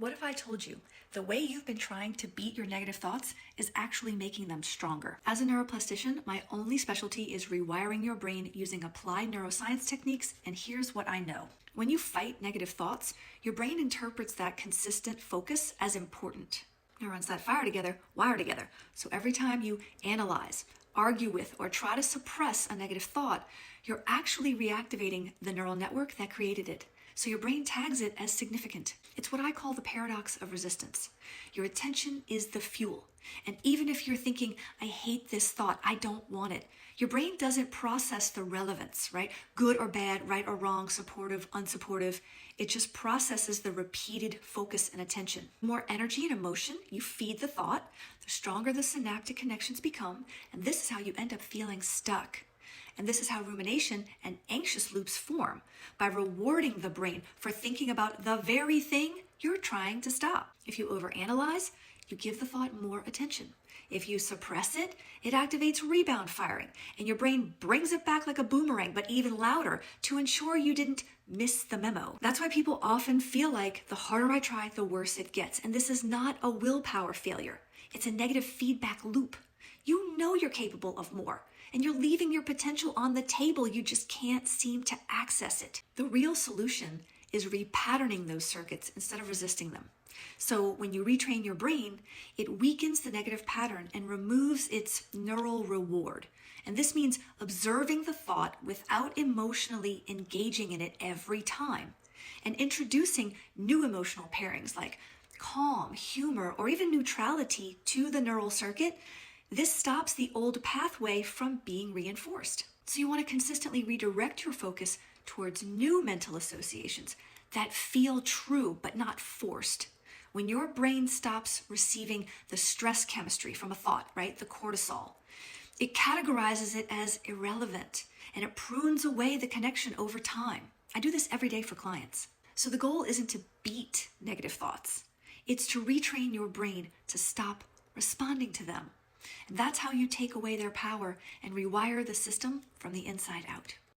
What if I told you the way you've been trying to beat your negative thoughts is actually making them stronger? As a neuroplastician, my only specialty is rewiring your brain using applied neuroscience techniques, and here's what I know. When you fight negative thoughts, your brain interprets that consistent focus as important. Neurons that fire together wire together. So every time you analyze, argue with, or try to suppress a negative thought, you're actually reactivating the neural network that created it. So your brain tags it as significant. It's what I call the paradox of resistance. Your attention is the fuel. And even if you're thinking, I hate this thought, I don't want it, your brain doesn't process the relevance, right? Good or bad, right or wrong, supportive, unsupportive. It just processes the repeated focus and attention. The more energy and emotion you feed the thought, the stronger the synaptic connections become, and this is how you end up feeling stuck. And this is how rumination and anxious loops form, by rewarding the brain for thinking about the very thing you're trying to stop. If you overanalyze, you give the thought more attention. If you suppress it, it activates rebound firing, and your brain brings it back like a boomerang, but even louder, to ensure you didn't miss the memo. That's why people often feel like the harder I try, the worse it gets. And this is not a willpower failure. It's a negative feedback loop. You know you're capable of more, and you're leaving your potential on the table. You just can't seem to access it. The real solution is repatterning those circuits instead of resisting them. So when you retrain your brain, it weakens the negative pattern and removes its neural reward. And this means observing the thought without emotionally engaging in it every time, and introducing new emotional pairings like calm, humor, or even neutrality to the neural circuit. This stops the old pathway from being reinforced. So you want to consistently redirect your focus towards new mental associations that feel true but not forced. When your brain stops receiving the stress chemistry from a thought, right, the cortisol, it categorizes it as irrelevant, and it prunes away the connection over time. I do this every day for clients. So the goal isn't to beat negative thoughts. It's to retrain your brain to stop responding to them. And that's how you take away their power and rewire the system from the inside out.